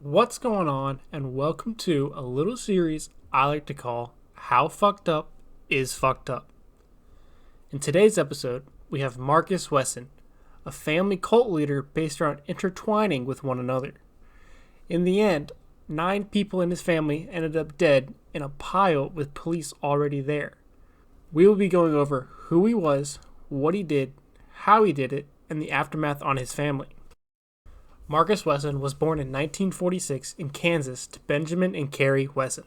What's going on, and welcome to a little series I like to call How Fucked Up is Fucked Up. In today's episode, we have Marcus Wesson, a family cult leader based around intertwining with one another. In the end, 9 people in his family ended up dead in a pile with police already there. We will be going over who he was, what he did, how he did it, and the aftermath on his family. Marcus Wesson was born in 1946 in Kansas to Benjamin and Carrie Wesson.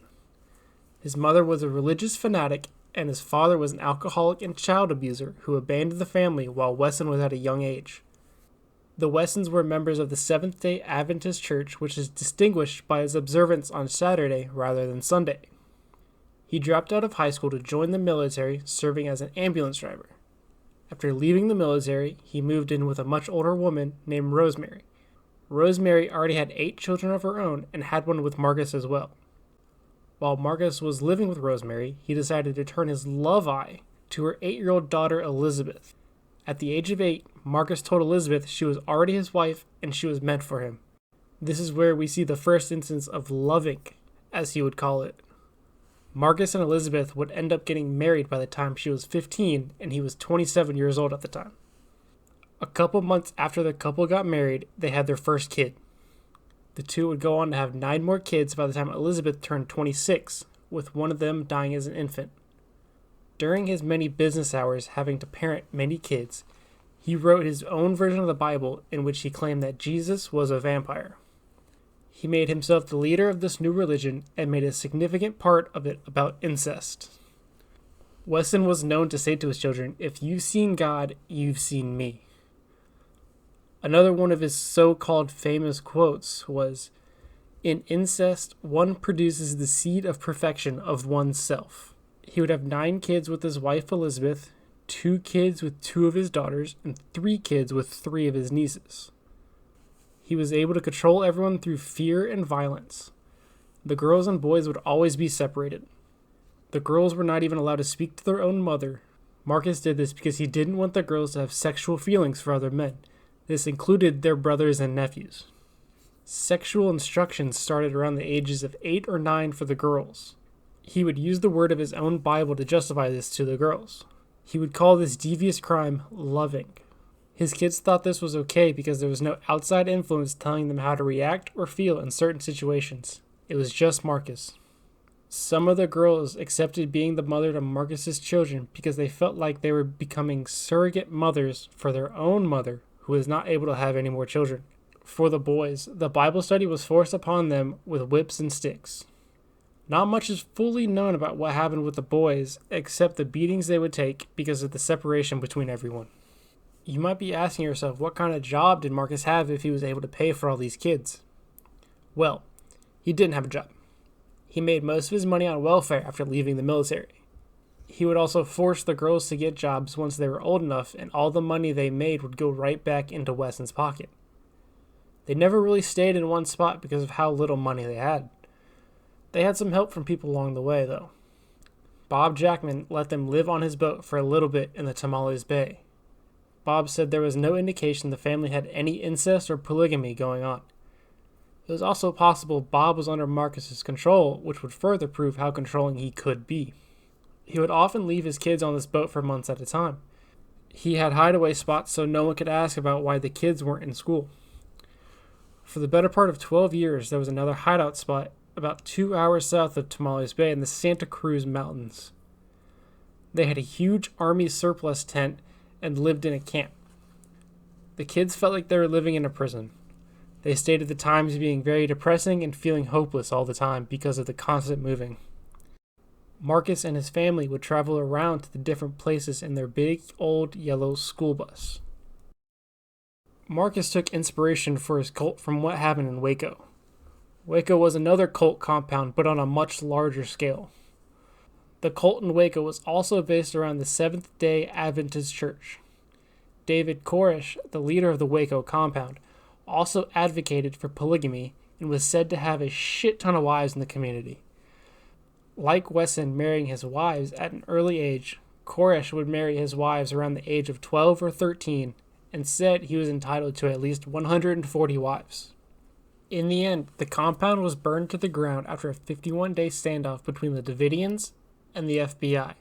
His mother was a religious fanatic, and his father was an alcoholic and child abuser who abandoned the family while Wesson was at a young age. The Wessons were members of the Seventh-day Adventist Church, which is distinguished by his observance on Saturday rather than Sunday. He dropped out of high school to join the military, serving as an ambulance driver. After leaving the military, he moved in with a much older woman named Rosemary. Rosemary already had 8 children of her own and had one with Marcus as well. While Marcus was living with Rosemary, he decided to turn his love eye to her 8-year-old daughter Elizabeth. At the age of 8, Marcus told Elizabeth she was already his wife and she was meant for him. This is where we see the first instance of loving, as he would call it. Marcus and Elizabeth would end up getting married by the time she was 15 and he was 27 years old at the time. A couple months after the couple got married, they had their first kid. The two would go on to have 9 more kids by the time Elizabeth turned 26, with one of them dying as an infant. During his many business hours having to parent many kids, he wrote his own version of the Bible in which he claimed that Jesus was a vampire. He made himself the leader of this new religion and made a significant part of it about incest. Wesson was known to say to his children, "If you've seen God, you've seen me." Another one of his so-called famous quotes was, "In incest, one produces the seed of perfection of oneself." He would have 9 kids with his wife Elizabeth, 2 kids with 2 of his daughters, and 3 kids with 3 of his nieces. He was able to control everyone through fear and violence. The girls and boys would always be separated. The girls were not even allowed to speak to their own mother. Marcus did this because he didn't want the girls to have sexual feelings for other men. This included their brothers and nephews. Sexual instruction started around the ages of 8 or 9 for the girls. He would use the word of his own Bible to justify this to the girls. He would call this devious crime loving. His kids thought this was okay because there was no outside influence telling them how to react or feel in certain situations. It was just Marcus. Some of the girls accepted being the mother to Marcus's children because they felt like they were becoming surrogate mothers for their own mother, who was not able to have any more children. For the boys, the Bible study was forced upon them with whips and sticks. Not much is fully known about what happened with the boys, except the beatings they would take because of the separation between everyone. You might be asking yourself, what kind of job did Marcus have if he was able to pay for all these kids? Well, he didn't have a job. He made most of his money on welfare after leaving the military. He would also force the girls to get jobs once they were old enough, and all the money they made would go right back into Wesson's pocket. They never really stayed in one spot because of how little money they had. They had some help from people along the way, though. Bob Jackman let them live on his boat for a little bit in the Tamales Bay. Bob said there was no indication the family had any incest or polygamy going on. It was also possible Bob was under Marcus's control, which would further prove how controlling he could be. He would often leave his kids on this boat for months at a time. He had hideaway spots so no one could ask about why the kids weren't in school. For the better part of 12 years, there was another hideout spot about 2 hours south of Tamales Bay in the Santa Cruz Mountains. They had a huge army surplus tent and lived in a camp. The kids felt like they were living in a prison. They stated the times being very depressing and feeling hopeless all the time because of the constant moving. Marcus and his family would travel around to the different places in their big, old, yellow school bus. Marcus took inspiration for his cult from what happened in Waco. Waco was another cult compound, but on a much larger scale. The cult in Waco was also based around the Seventh-day Adventist Church. David Koresh, the leader of the Waco compound, also advocated for polygamy and was said to have a shit ton of wives in the community. Like Wesson marrying his wives at an early age, Koresh would marry his wives around the age of 12 or 13 and said he was entitled to at least 140 wives. In the end, the compound was burned to the ground after a 51-day standoff between the Davidians and the FBI.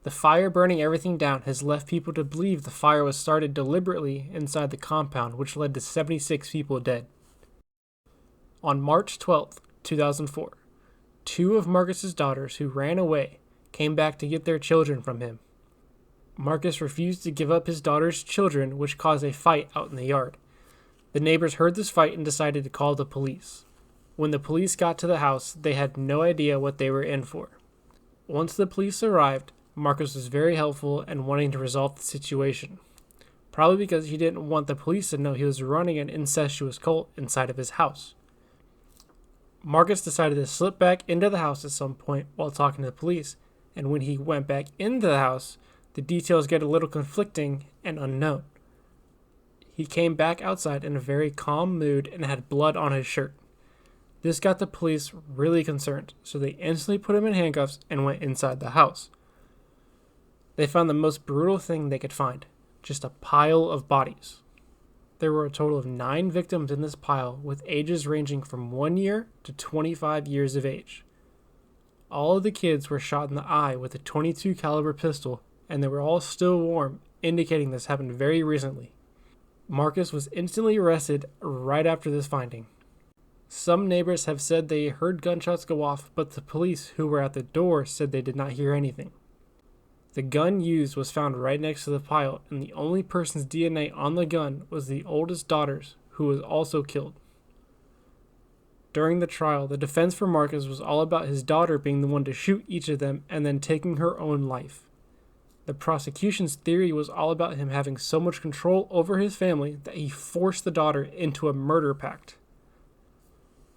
The fire burning everything down has left people to believe the fire was started deliberately inside the compound, which led to 76 people dead. On March 12, 2004, two of Marcus's daughters who ran away came back to get their children from him. Marcus refused to give up his daughter's children, which caused a fight out in the yard. The neighbors heard this fight and decided to call the police. When the police got to the house, they had no idea what they were in for. Once the police arrived, Marcus was very helpful and wanting to resolve the situation, probably because he didn't want the police to know he was running an incestuous cult inside of his house. Marcus decided to slip back into the house at some point while talking to the police, and when he went back into the house, the details get a little conflicting and unknown. He came back outside in a very calm mood and had blood on his shirt. This got the police really concerned, so they instantly put him in handcuffs and went inside the house. They found the most brutal thing they could find, just a pile of bodies. There were a total of 9 victims in this pile, with ages ranging from 1 year to 25 years of age. All of the kids were shot in the eye with a .22 caliber pistol, and they were all still warm, indicating this happened very recently. Marcus was instantly arrested right after this finding. Some neighbors have said they heard gunshots go off, but the police who were at the door said they did not hear anything. The gun used was found right next to the pile, and the only person's DNA on the gun was the oldest daughter's, who was also killed. During the trial, the defense for Marcus was all about his daughter being the one to shoot each of them and then taking her own life. The prosecution's theory was all about him having so much control over his family that he forced the daughter into a murder pact.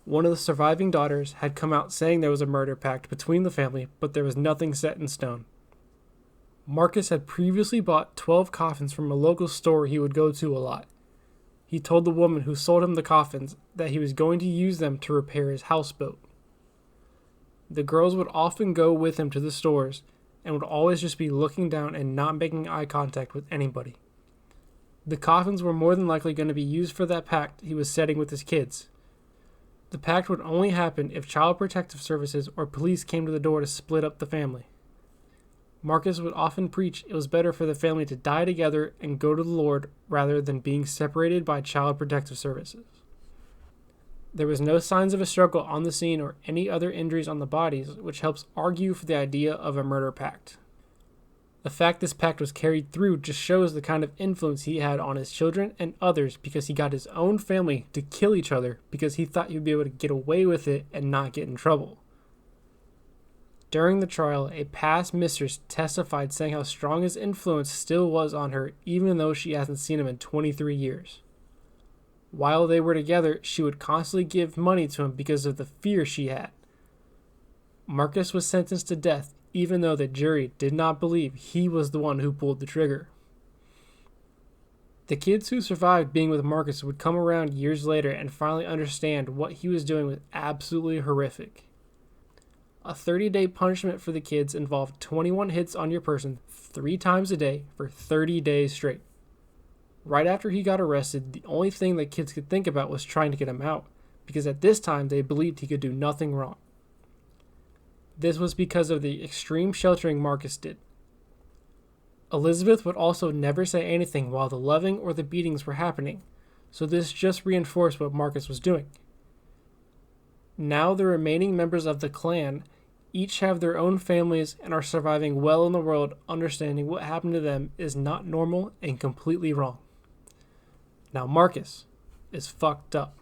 One of the surviving daughters had come out saying there was a murder pact between the family, but there was nothing set in stone. Marcus had previously bought 12 coffins from a local store he would go to a lot. He told the woman who sold him the coffins that he was going to use them to repair his houseboat. The girls would often go with him to the stores and would always just be looking down and not making eye contact with anybody. The coffins were more than likely going to be used for that pact he was setting with his kids. The pact would only happen if Child Protective Services or police came to the door to split up the family. Marcus would often preach it was better for the family to die together and go to the Lord rather than being separated by Child Protective Services. There was no signs of a struggle on the scene or any other injuries on the bodies, which helps argue for the idea of a murder pact. The fact this pact was carried through just shows the kind of influence he had on his children and others, because he got his own family to kill each other because he thought he'd be able to get away with it and not get in trouble. During the trial, a past mistress testified saying how strong his influence still was on her, even though she hasn't seen him in 23 years. While they were together, she would constantly give money to him because of the fear she had. Marcus was sentenced to death, even though the jury did not believe he was the one who pulled the trigger. The kids who survived being with Marcus would come around years later and finally understand what he was doing was absolutely horrific. A 30-day punishment for the kids involved 21 hits on your person 3 times a day for 30 days straight. Right after he got arrested, the only thing the kids could think about was trying to get him out, because at this time they believed he could do nothing wrong. This was because of the extreme sheltering Marcus did. Elizabeth would also never say anything while the loving or the beatings were happening, so this just reinforced what Marcus was doing. Now the remaining members of the clan each have their own families and are surviving well in the world, understanding what happened to them is not normal and completely wrong. Now Marcus is fucked up.